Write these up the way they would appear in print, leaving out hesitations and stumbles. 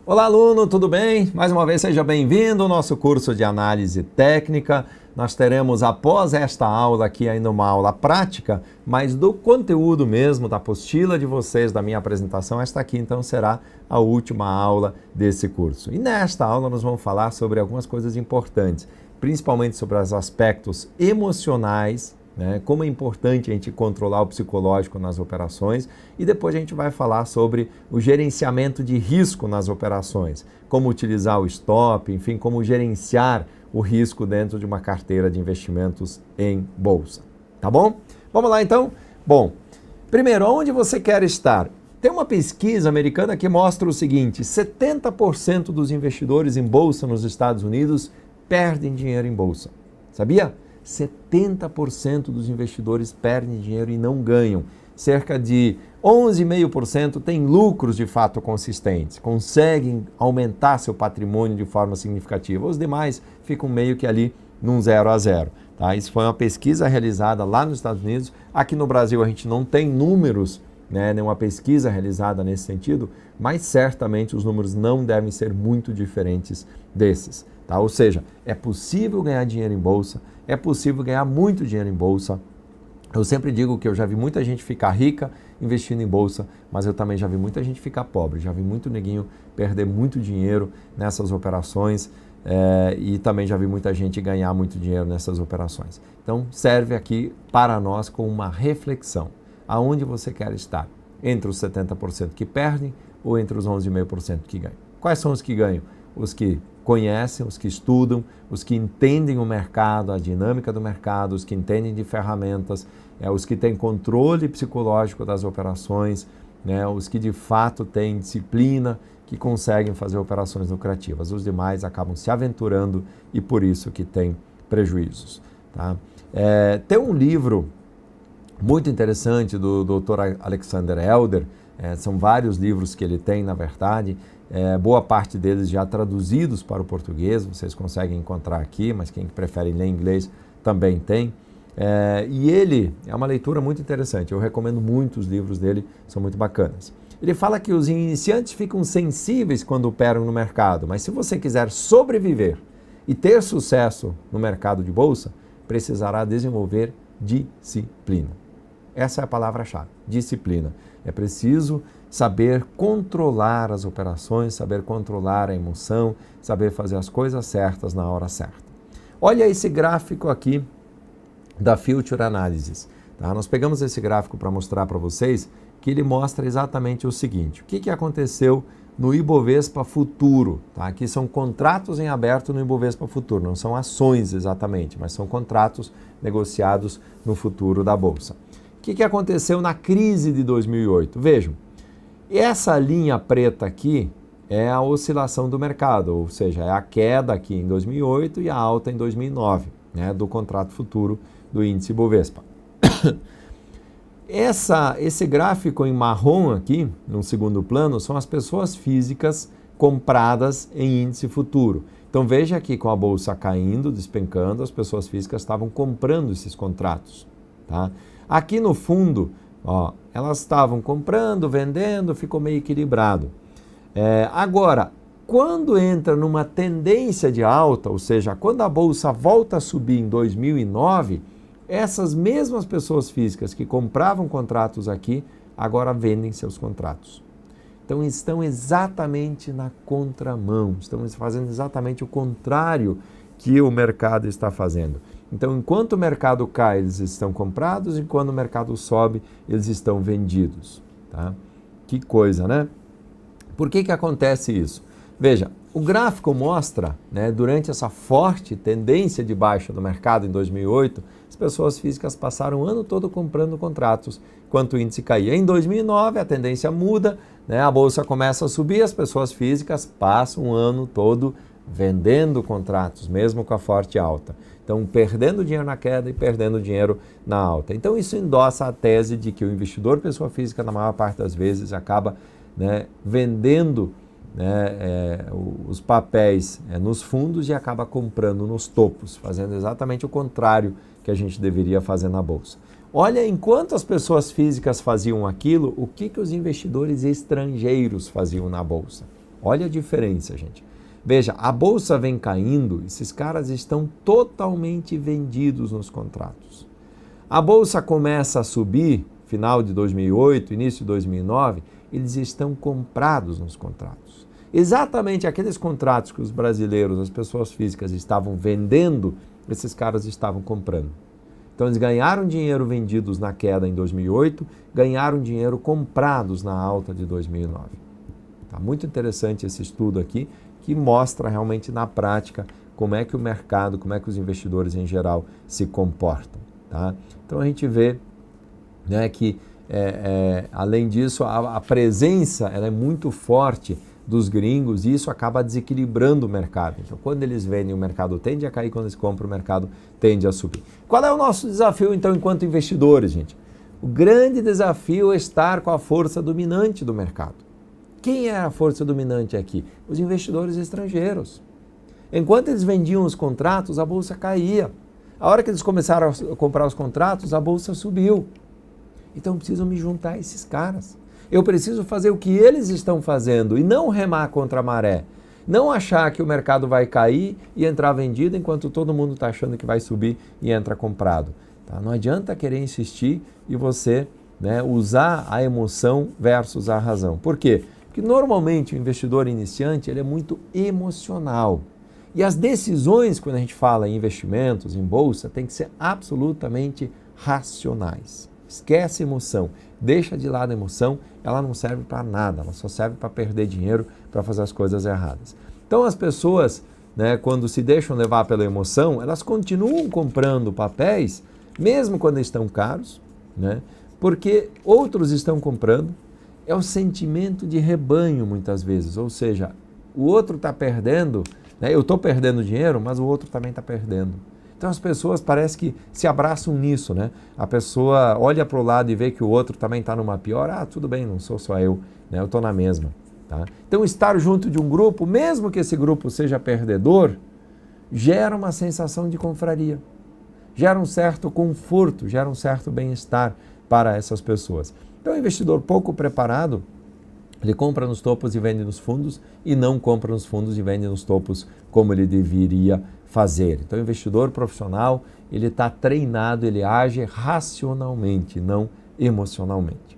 Olá, aluno, tudo bem? Mais uma vez, seja bem-vindo ao nosso curso de análise técnica. Nós teremos, após esta aula aqui, ainda uma aula prática, mas do conteúdo mesmo, da apostila de vocês, da minha apresentação, esta aqui, então, será a última aula desse curso. E nesta aula, nós vamos falar sobre algumas coisas importantes, principalmente sobre os aspectos emocionais, como é importante a gente controlar o psicológico nas operações, e depois a gente vai falar sobre o gerenciamento de risco nas operações, como utilizar o stop, enfim, como gerenciar o risco dentro de uma carteira de investimentos em bolsa. Tá bom? Vamos lá então? Bom, primeiro, onde você quer estar? Tem uma pesquisa americana que mostra o seguinte: 70% dos investidores em bolsa nos Estados Unidos perdem dinheiro em bolsa. Sabia? 70% dos investidores perdem dinheiro e não ganham. Cerca de 11,5% têm lucros de fato consistentes, conseguem aumentar seu patrimônio de forma significativa. Os demais ficam meio que ali num 0 a 0. Tá? Isso foi uma pesquisa realizada lá nos Estados Unidos. Aqui no Brasil a gente não tem números, nenhuma pesquisa realizada nesse sentido, mas certamente os números não devem ser muito diferentes desses. Tá? Ou seja, é possível ganhar dinheiro em bolsa, é possível ganhar muito dinheiro em bolsa. Eu sempre digo que eu já vi muita gente ficar rica investindo em bolsa, mas eu também já vi muita gente ficar pobre, já vi muito neguinho perder muito dinheiro nessas operações e também já vi muita gente ganhar muito dinheiro nessas operações. Então serve aqui para nós como uma reflexão. Aonde você quer estar? Entre os 70% que perdem ou entre os 11,5% que ganham? Quais são os que ganham? Os que conhecem, os que estudam, os que entendem o mercado, a dinâmica do mercado, os que entendem de ferramentas, os que têm controle psicológico das operações, os que de fato têm disciplina, que conseguem fazer operações lucrativas. Os demais acabam se aventurando e por isso que tem prejuízos. Tá? Tem um livro muito interessante do Dr. Alexander Elder, são vários livros que ele tem, na verdade, boa parte deles já traduzidos para o português, vocês conseguem encontrar aqui, mas quem prefere ler inglês também tem. E ele é uma leitura muito interessante, eu recomendo muito os livros dele, são muito bacanas. Ele fala que os iniciantes ficam sensíveis quando operam no mercado, mas se você quiser sobreviver e ter sucesso no mercado de bolsa, precisará desenvolver disciplina. Essa é a palavra-chave, disciplina. É preciso saber controlar as operações, saber controlar a emoção, saber fazer as coisas certas na hora certa. Olha esse gráfico aqui da Future Analysis. Tá? Nós pegamos esse gráfico para mostrar para vocês que ele mostra exatamente o seguinte: o que aconteceu no Ibovespa Futuro. Tá? Aqui são contratos em aberto no Ibovespa Futuro, não são ações exatamente, mas são contratos negociados no futuro da Bolsa. O que aconteceu na crise de 2008? Vejam, essa linha preta aqui é a oscilação do mercado, ou seja, é a queda aqui em 2008 e a alta em 2009, do contrato futuro do índice Ibovespa. Esse gráfico em marrom aqui, no segundo plano, são as pessoas físicas compradas em índice futuro. Então veja aqui, com a bolsa caindo, despencando, as pessoas físicas estavam comprando esses contratos. Tá? Aqui no fundo, elas estavam comprando, vendendo, ficou meio equilibrado. Agora, quando entra numa tendência de alta, ou seja, quando a bolsa volta a subir em 2009, essas mesmas pessoas físicas que compravam contratos aqui, agora vendem seus contratos. Então estão exatamente na contramão, estão fazendo exatamente o contrário que o mercado está fazendo. Então, enquanto o mercado cai, eles estão comprados, e quando o mercado sobe, eles estão vendidos. Tá? Que coisa, né? Por que acontece isso? Veja, o gráfico mostra, durante essa forte tendência de baixa do mercado em 2008, as pessoas físicas passaram o ano todo comprando contratos, enquanto o índice caía. Em 2009, a tendência muda, a bolsa começa a subir, as pessoas físicas passam o ano todo vendendo contratos, mesmo com a forte alta. Então, perdendo dinheiro na queda e perdendo dinheiro na alta. Então, isso endossa a tese de que o investidor pessoa física, na maior parte das vezes, acaba vendendo os papéis nos fundos e acaba comprando nos topos, fazendo exatamente o contrário que a gente deveria fazer na bolsa. Olha, enquanto as pessoas físicas faziam aquilo, o que os investidores estrangeiros faziam na bolsa? Olha a diferença, gente. Veja, a bolsa vem caindo, esses caras estão totalmente vendidos nos contratos. A bolsa começa a subir, final de 2008, início de 2009, eles estão comprados nos contratos. Exatamente aqueles contratos que os brasileiros, as pessoas físicas estavam vendendo, esses caras estavam comprando. Então eles ganharam dinheiro vendidos na queda em 2008, ganharam dinheiro comprados na alta de 2009. Tá muito interessante esse estudo aqui, que mostra realmente na prática como é que o mercado, como é que os investidores em geral se comportam. Tá? Então a gente vê, né, que além disso a presença ela é muito forte dos gringos e isso acaba desequilibrando o mercado. Então quando eles vendem o mercado tende a cair, quando eles compram o mercado tende a subir. Qual é o nosso desafio então enquanto investidores, gente? O grande desafio é estar com a força dominante do mercado. Quem é a força dominante aqui? Os investidores estrangeiros. Enquanto eles vendiam os contratos, a bolsa caía. A hora que eles começaram a comprar os contratos, a bolsa subiu. Então eu preciso me juntar a esses caras. Eu preciso fazer o que eles estão fazendo e não remar contra a maré. Não achar que o mercado vai cair e entrar vendido enquanto todo mundo está achando que vai subir e entra comprado. Tá? Não adianta querer insistir e você, né, usar a emoção versus a razão. Por quê? Porque normalmente o investidor iniciante ele é muito emocional. E as decisões, quando a gente fala em investimentos, em bolsa, tem que ser absolutamente racionais. Esquece a emoção, deixa de lado a emoção, ela não serve para nada, ela só serve para perder dinheiro, para fazer as coisas erradas. Então as pessoas, né, quando se deixam levar pela emoção, elas continuam comprando papéis, mesmo quando estão caros, né, porque outros estão comprando. É o sentimento de rebanho muitas vezes, ou seja, o outro está perdendo, né, eu estou perdendo dinheiro, mas o outro também está perdendo. Então as pessoas parece que se abraçam nisso, né? A pessoa olha para o lado e vê que o outro também está numa pior, tudo bem, não sou só eu, né? Eu estou na mesma. Tá? Então estar junto de um grupo, mesmo que esse grupo seja perdedor, gera uma sensação de confraria, gera um certo conforto, gera um certo bem-estar para essas pessoas. Então o investidor pouco preparado, ele compra nos topos e vende nos fundos e não compra nos fundos e vende nos topos como ele deveria fazer. Então o investidor profissional, ele está treinado, ele age racionalmente, não emocionalmente.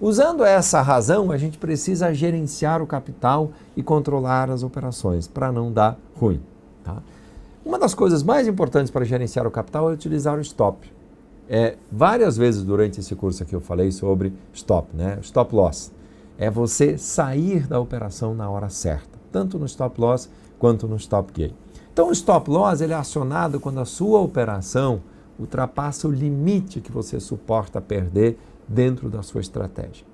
Usando essa razão, a gente precisa gerenciar o capital e controlar as operações para não dar ruim. Tá? Uma das coisas mais importantes para gerenciar o capital é utilizar o stop. Várias vezes durante esse curso aqui eu falei sobre stop, né? Stop loss. É você sair da operação na hora certa, tanto no stop loss quanto no stop gain. Então o stop loss ele é acionado quando a sua operação ultrapassa o limite que você suporta perder dentro da sua estratégia.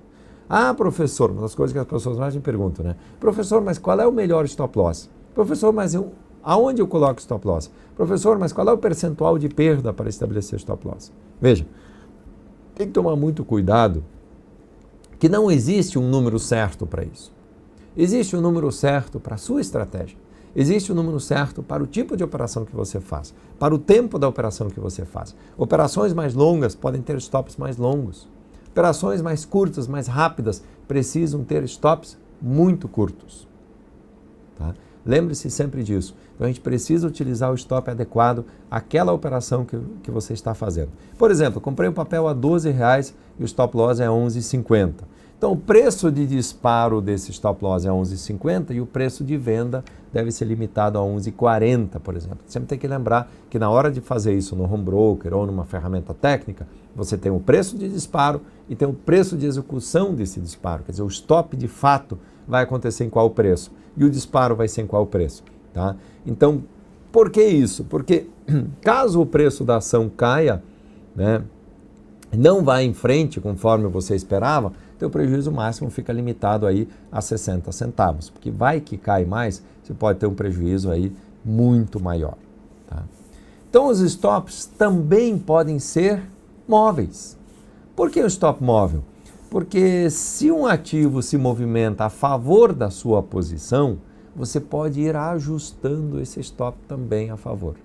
Professor, uma das coisas que as pessoas mais me perguntam, né? Professor, mas qual é o melhor stop loss? Professor, mas aonde eu coloco stop loss? Professor, mas qual é o percentual de perda para estabelecer stop loss? Veja, tem que tomar muito cuidado que não existe um número certo para isso. Existe um número certo para a sua estratégia. Existe um número certo para o tipo de operação que você faz, para o tempo da operação que você faz. Operações mais longas podem ter stops mais longos. Operações mais curtas, mais rápidas, precisam ter stops muito curtos. Tá? Lembre-se sempre disso. Então a gente precisa utilizar o stop adequado àquela operação que você está fazendo. Por exemplo, comprei um papel a R$12 e o stop loss é 11,50. Então o preço de disparo desse stop loss é 11,50 e o preço de venda deve ser limitado a 11,40, por exemplo. Sempre tem que lembrar que na hora de fazer isso no home broker ou numa ferramenta técnica, você tem o preço de disparo e tem o preço de execução desse disparo. Quer dizer, o stop de fato vai acontecer em qual preço e o disparo vai ser em qual preço. Tá? Então, por que isso? Porque caso o preço da ação caia, né, não vá em frente conforme você esperava, teu prejuízo máximo fica limitado aí a 60 centavos, porque vai que cai mais, você pode ter um prejuízo aí muito maior. Tá? Então os stops também podem ser móveis. Por que o stop móvel? Porque se um ativo se movimenta a favor da sua posição, você pode ir ajustando esse stop também a favor.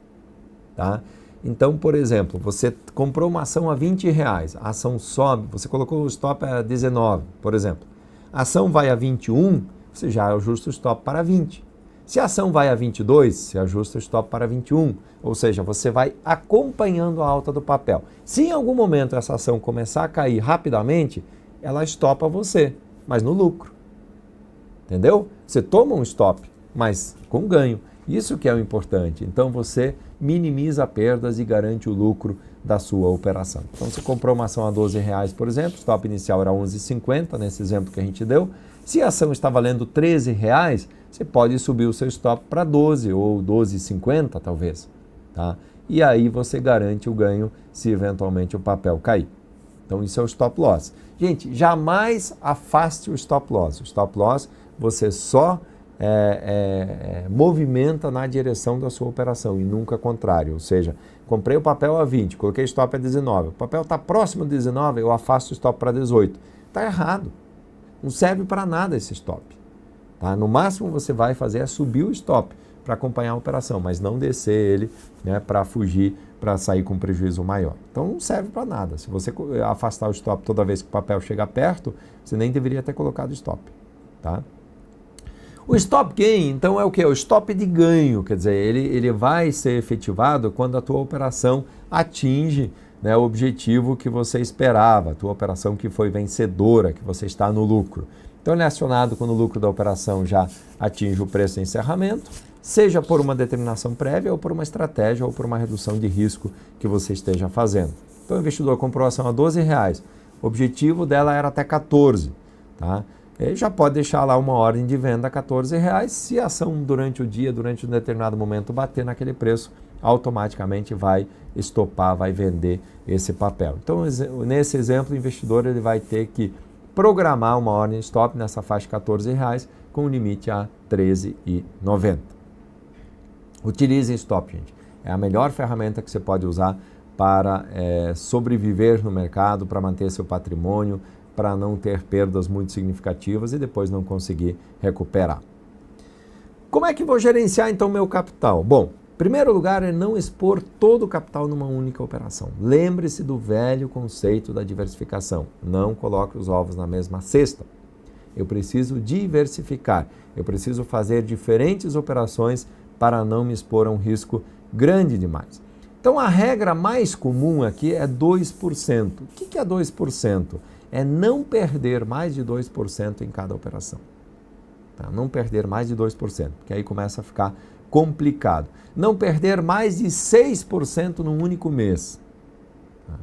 Tá? Então, por exemplo, você comprou uma ação a R$20, a ação sobe, você colocou o stop a 19, por exemplo. A ação vai a 21, você já ajusta o stop para 20. Se a ação vai a 22, você ajusta o stop para 21. Ou seja, você vai acompanhando a alta do papel. Se em algum momento essa ação começar a cair rapidamente, ela estopa você, mas no lucro. Entendeu? Você toma um stop, mas com ganho. Isso que é o importante. Então você minimiza perdas e garante o lucro da sua operação. Então você comprou uma ação a R$12, por exemplo, o stop inicial era R$11,50, nesse exemplo que a gente deu. Se a ação está valendo R$13, você pode subir o seu stop para 12 ou 12,50 talvez. Tá? E aí você garante o ganho se eventualmente o papel cair. Então isso é o stop loss. Gente, jamais afaste o stop loss. O stop loss você só movimenta na direção da sua operação e nunca contrário. Ou seja, comprei o papel a 20, coloquei stop a 19. O papel está próximo de 19, eu afasto o stop para 18. Está errado. Não serve para nada esse stop. Tá? No máximo você vai fazer é subir o stop para acompanhar a operação, mas não descer ele, né, para fugir, para sair com prejuízo maior. Então não serve para nada. Se você afastar o stop toda vez que o papel chega perto, você nem deveria ter colocado stop. Tá? O stop gain, então, é o que? O stop de ganho, quer dizer, ele vai ser efetivado quando a tua operação atinge, né, o objetivo que você esperava, a tua operação que foi vencedora, que você está no lucro. Então ele é acionado quando o lucro da operação já atinge o preço de encerramento, seja por uma determinação prévia ou por uma estratégia ou por uma redução de risco que você esteja fazendo. Então o investidor comprou a ação a R$12, o objetivo dela era até 14, tá? Ele já pode deixar lá uma ordem de venda a R$14, se a ação durante o dia, durante um determinado momento bater naquele preço, automaticamente vai estopar, vai vender esse papel. Então, nesse exemplo, o investidor ele vai ter que programar uma ordem stop nessa faixa de R$14 com limite a R$13,90. Utilize stop, gente. É a melhor ferramenta que você pode usar para sobreviver no mercado, para manter seu patrimônio, para não ter perdas muito significativas e depois não conseguir recuperar. Como é que vou gerenciar então meu capital? Bom, em primeiro lugar é não expor todo o capital numa única operação. Lembre-se do velho conceito da diversificação. Não coloque os ovos na mesma cesta. Eu preciso diversificar. Eu preciso fazer diferentes operações para não me expor a um risco grande demais. Então a regra mais comum aqui é 2%. O que é 2%? É não perder mais de 2% em cada operação. Tá? Não perder mais de 2%, porque aí começa a ficar complicado. Não perder mais de 6% num único mês. Tá?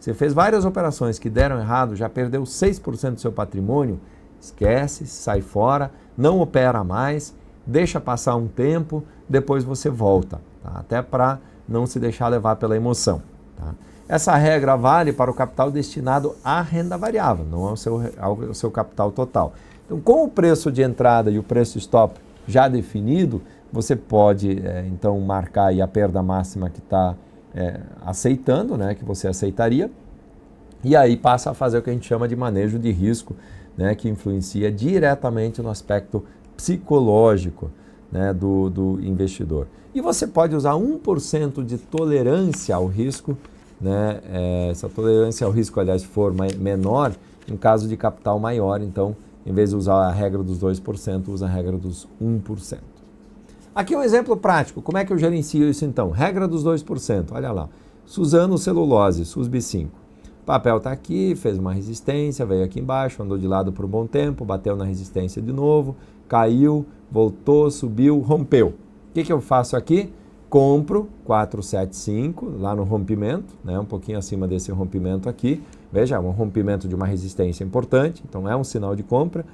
Você fez várias operações que deram errado, já perdeu 6% do seu patrimônio, esquece, sai fora, não opera mais, deixa passar um tempo, depois você volta. Tá? Até para não se deixar levar pela emoção. Tá? Essa regra vale para o capital destinado à renda variável, não ao seu capital total. Então, com o preço de entrada e o preço stop já definido, você pode, então, marcar aí a perda máxima que está aceitando, né, que você aceitaria, e aí passa a fazer o que a gente chama de manejo de risco, né, que influencia diretamente no aspecto psicológico, né, do investidor. E você pode usar 1% de tolerância ao risco, né, essa tolerância ao risco, aliás, for menor, em caso de capital maior, então, em vez de usar a regra dos 2%, usa a regra dos 1%. Aqui um exemplo prático, como é que eu gerencio isso então? Regra dos 2%, olha lá, Suzano Celulose, SUSB5. O papel está aqui, fez uma resistência, veio aqui embaixo, andou de lado por um bom tempo, bateu na resistência de novo, caiu, voltou, subiu, rompeu. O que eu faço aqui? Compro 475 lá no rompimento, né, um pouquinho acima desse rompimento aqui. Veja, é um rompimento de uma resistência importante, então é um sinal de compra.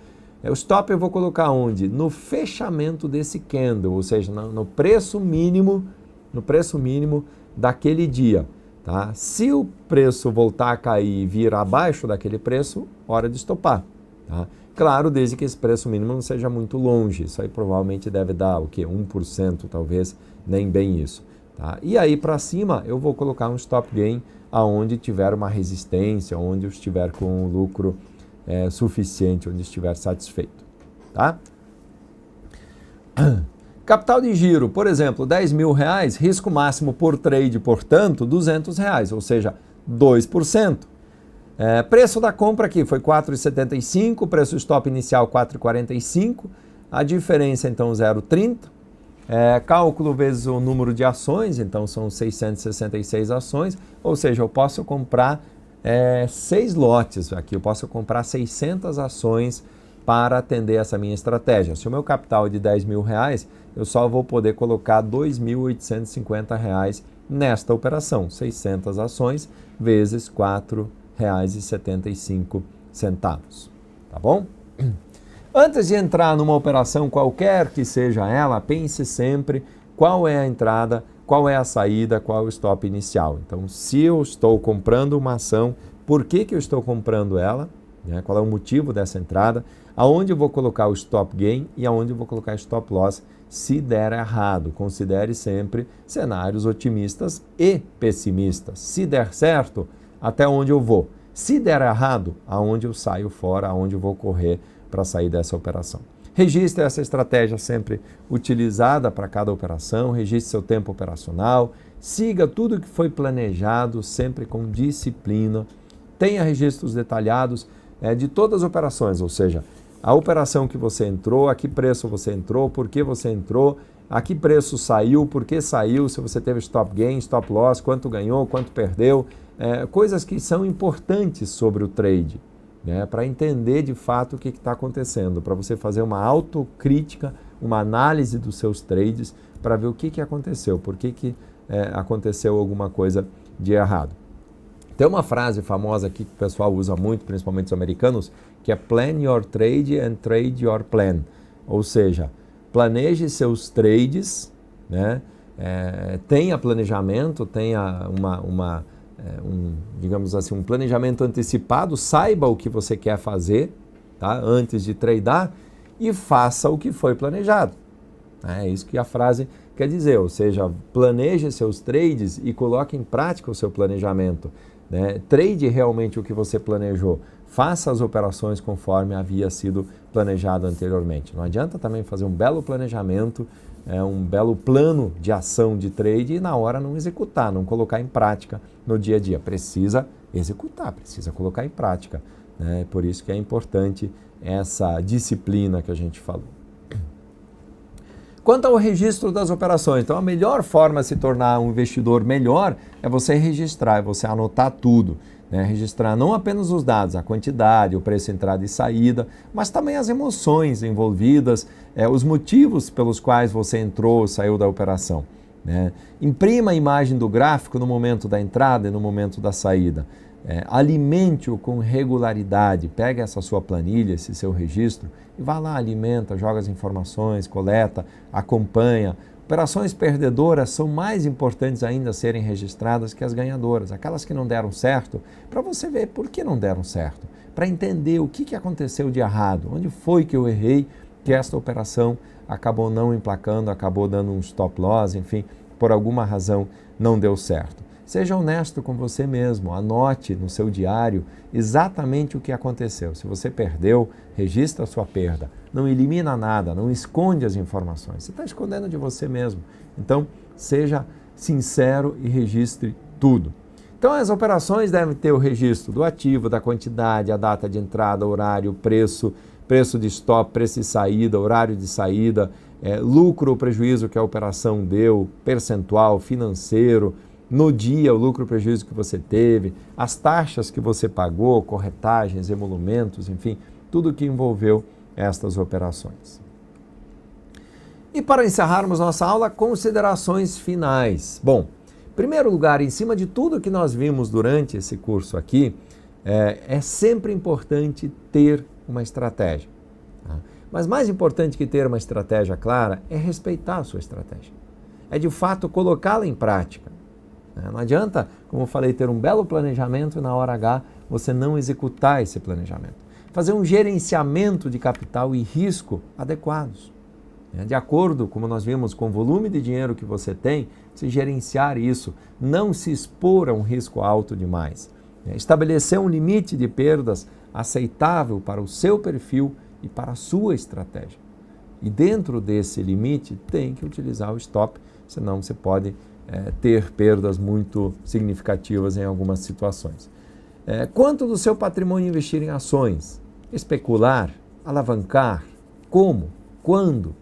O stop eu vou colocar onde? No fechamento desse candle, ou seja, no preço mínimo daquele dia. Tá? Se o preço voltar a cair e vir abaixo daquele preço, hora de estopar. Tá? Claro, desde que esse preço mínimo não seja muito longe. Isso aí provavelmente deve dar o quê? 1%, talvez, nem bem isso. Tá? E aí para cima eu vou colocar um stop gain aonde tiver uma resistência, onde eu estiver com um lucro suficiente, onde estiver satisfeito. Tá? Capital de giro, por exemplo, R$10.000, risco máximo por trade, portanto, R$200, ou seja, 2%. Preço da compra aqui foi R$4,75, preço stop inicial R$4,45, A diferença, então, 0,30. Cálculo vezes o número de ações, então são 666 ações, ou seja, eu posso comprar 6 lotes aqui, eu posso comprar 600 ações para atender essa minha estratégia. Se o meu capital é de R$10.000, eu só vou poder colocar R$2.850 nesta operação, 600 ações vezes R$4,75, tá bom? Antes de entrar numa operação qualquer que seja ela, pense sempre qual é a entrada, qual é a saída, qual é o stop inicial. Então, se eu estou comprando uma ação, por que eu estou comprando ela? Qual é o motivo dessa entrada? Aonde eu vou colocar o stop gain e aonde eu vou colocar o stop loss se der errado. Considere sempre cenários otimistas e pessimistas. Se der certo, até onde eu vou? Se der errado, aonde eu saio fora, aonde eu vou correr para sair dessa operação. Registre essa estratégia sempre utilizada para cada operação, registre seu tempo operacional, siga tudo que foi planejado, sempre com disciplina, tenha registros detalhados de todas as operações, ou seja, a operação que você entrou, a que preço você entrou, por que você entrou, a que preço saiu, por que saiu, se você teve stop gain, stop loss, quanto ganhou, quanto perdeu, coisas que são importantes sobre o trade. Para entender de fato o que está acontecendo, para você fazer uma autocrítica, uma análise dos seus trades, para ver o que aconteceu, por que aconteceu alguma coisa de errado. Tem uma frase famosa aqui que o pessoal usa muito, principalmente os americanos, que é plan your trade and trade your plan. Ou seja, planeje seus trades, tenha planejamento, tenha digamos assim, um planejamento antecipado, saiba o que você quer fazer, tá? Antes de tradar e faça o que foi planejado. É isso que a frase quer dizer, ou seja, planeje seus trades e coloque em prática o seu planejamento. Trade realmente o que você planejou, faça as operações conforme havia sido planejado anteriormente. Não adianta também fazer um belo planejamento, um belo plano de ação de trade e na hora não executar, não colocar em prática no dia a dia. Precisa executar, precisa colocar em prática. Por isso que é importante essa disciplina que a gente falou. Quanto ao registro das operações, então a melhor forma de se tornar um investidor melhor é você registrar, é você anotar tudo. Registrar não apenas os dados, a quantidade, o preço de entrada e saída, mas também as emoções envolvidas, os motivos pelos quais você entrou ou saiu da operação. Imprima a imagem do gráfico no momento da entrada e no momento da saída. Alimente-o com regularidade, pega essa sua planilha, esse seu registro e vá lá, alimenta, joga as informações, coleta, acompanha. Operações perdedoras são mais importantes ainda a serem registradas que as ganhadoras, aquelas que não deram certo, para você ver por que não deram certo, para entender o que aconteceu de errado, onde foi que eu errei, que esta operação acabou não emplacando, acabou dando um stop loss, enfim, por alguma razão não deu certo. Seja honesto com você mesmo, anote no seu diário exatamente o que aconteceu. Se você perdeu, registra a sua perda. Não elimina nada, não esconde as informações. Você está escondendo de você mesmo. Então, seja sincero e registre tudo. Então, as operações devem ter o registro do ativo, da quantidade, a data de entrada, horário, preço de stop, preço de saída, horário de saída, lucro ou prejuízo que a operação deu, percentual, financeiro, no dia, o lucro ou prejuízo que você teve, as taxas que você pagou, corretagens, emolumentos, enfim, tudo que envolveu estas operações. E para encerrarmos nossa aula, considerações finais. Bom, em primeiro lugar, em cima de tudo que nós vimos durante esse curso aqui, é sempre importante ter uma estratégia. Tá? Mas mais importante que ter uma estratégia clara é respeitar a sua estratégia. É de fato colocá-la em prática. Não adianta, como eu falei, ter um belo planejamento e na hora H você não executar esse planejamento. Fazer um gerenciamento de capital e risco adequados. De acordo, como nós vimos, com o volume de dinheiro que você tem, se gerenciar isso, não se expor a um risco alto demais. Estabelecer um limite de perdas aceitável para o seu perfil e para a sua estratégia. E dentro desse limite tem que utilizar o stop, senão você pode ter perdas muito significativas em algumas situações. Quanto do seu patrimônio investir em ações? Especular? Alavancar? Como? Quando?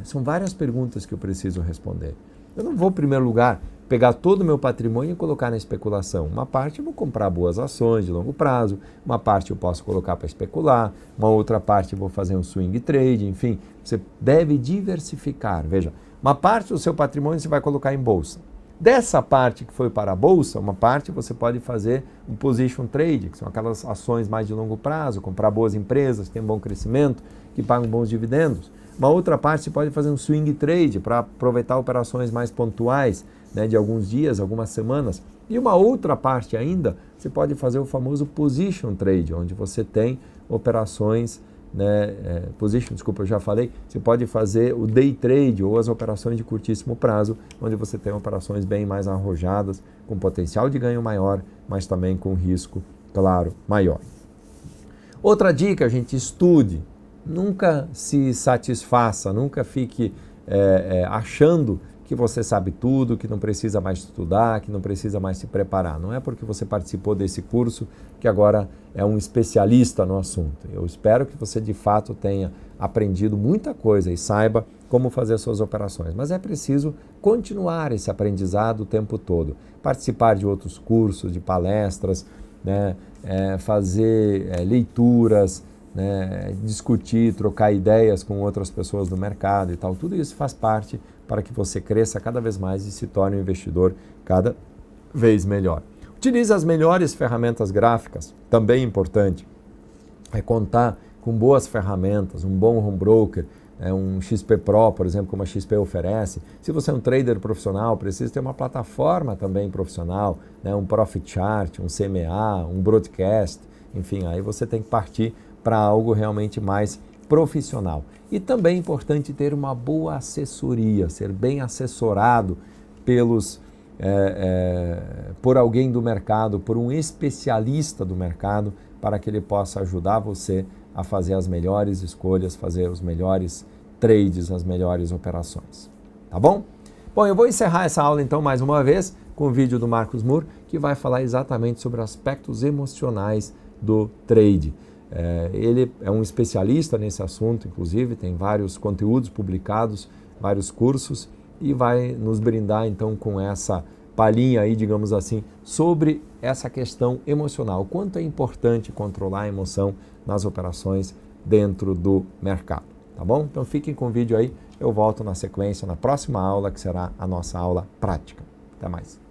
São várias perguntas que eu preciso responder. Eu não vou, em primeiro lugar, pegar todo o meu patrimônio e colocar na especulação. Uma parte eu vou comprar boas ações de longo prazo, uma parte eu posso colocar para especular, uma outra parte eu vou fazer um swing trade, enfim. Você deve diversificar. Veja, uma parte do seu patrimônio você vai colocar em bolsa. Dessa parte que foi para a bolsa, uma parte você pode fazer um position trade, que são aquelas ações mais de longo prazo, comprar boas empresas que têm bom crescimento, que pagam bons dividendos. Uma outra parte você pode fazer um swing trade para aproveitar operações mais pontuais, né, de alguns dias, algumas semanas. E uma outra parte ainda, você pode fazer o famoso position trade, onde você tem operações, eu já falei, você pode fazer o day trade ou as operações de curtíssimo prazo, onde você tem operações bem mais arrojadas, com potencial de ganho maior, mas também com risco, claro, maior. Outra dica, gente, estude. Nunca se satisfaça, nunca fique achando que você sabe tudo, que não precisa mais estudar, que não precisa mais se preparar. Não é porque você participou desse curso que agora é um especialista no assunto. Eu espero que você de fato tenha aprendido muita coisa e saiba como fazer as suas operações. Mas é preciso continuar esse aprendizado o tempo todo. Participar de outros cursos, de palestras, né, fazer leituras, discutir, trocar ideias com outras pessoas do mercado e tal. Tudo isso faz parte para que você cresça cada vez mais e se torne um investidor cada vez melhor. Utilize as melhores ferramentas gráficas, também importante. É contar com boas ferramentas, um bom home broker, um XP Pro, por exemplo, como a XP oferece. Se você é um trader profissional, precisa ter uma plataforma também profissional, um Profit Chart, um CMA, um Broadcast, enfim, aí você tem que partir para algo realmente mais profissional. E também é importante ter uma boa assessoria, ser bem assessorado por alguém do mercado, por um especialista do mercado, para que ele possa ajudar você a fazer as melhores escolhas, fazer os melhores trades, as melhores operações. Tá bom? Bom, eu vou encerrar essa aula então mais uma vez com o vídeo do Marcos Moore, que vai falar exatamente sobre aspectos emocionais do trade. Ele é um especialista nesse assunto, inclusive, tem vários conteúdos publicados, vários cursos, e vai nos brindar então com essa palhinha aí, digamos assim, sobre essa questão emocional. O quanto é importante controlar a emoção nas operações dentro do mercado, tá bom? Então fiquem com o vídeo aí, eu volto na sequência, na próxima aula, que será a nossa aula prática. Até mais.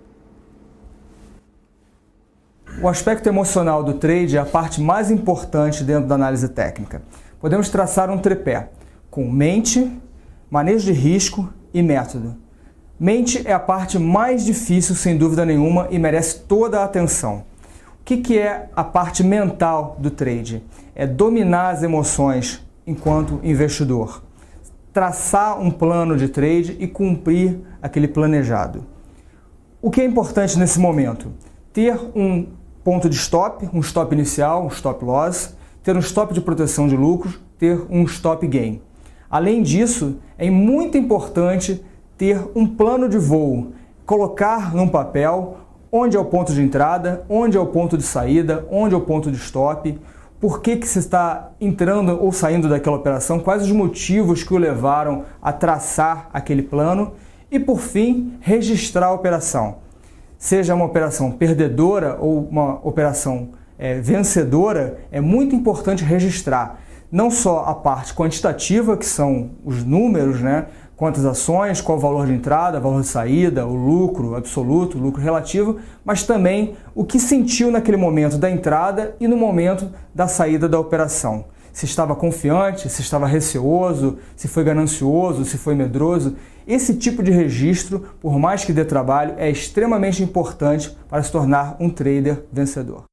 O aspecto emocional do trade é a parte mais importante dentro da análise técnica. Podemos traçar um tripé com mente, manejo de risco e método. Mente é a parte mais difícil, sem dúvida nenhuma, e merece toda a atenção. O que é a parte mental do trade? É dominar as emoções enquanto investidor. Traçar um plano de trade e cumprir aquele planejado. O que é importante nesse momento? Ter um ponto de stop, um stop inicial, um stop loss, ter um stop de proteção de lucros, ter um stop gain. Além disso, é muito importante ter um plano de voo, colocar num papel onde é o ponto de entrada, onde é o ponto de saída, onde é o ponto de stop, por que você está entrando ou saindo daquela operação, quais os motivos que o levaram a traçar aquele plano e, por fim, registrar a operação. Seja uma operação perdedora ou uma operação vencedora, é muito importante registrar não só a parte quantitativa, que são os números, quantas ações, qual o valor de entrada, valor de saída, o lucro absoluto, o lucro relativo, mas também o que sentiu naquele momento da entrada e no momento da saída da operação. Se estava confiante, se estava receoso, se foi ganancioso, se foi medroso. Esse tipo de registro, por mais que dê trabalho, é extremamente importante para se tornar um trader vencedor.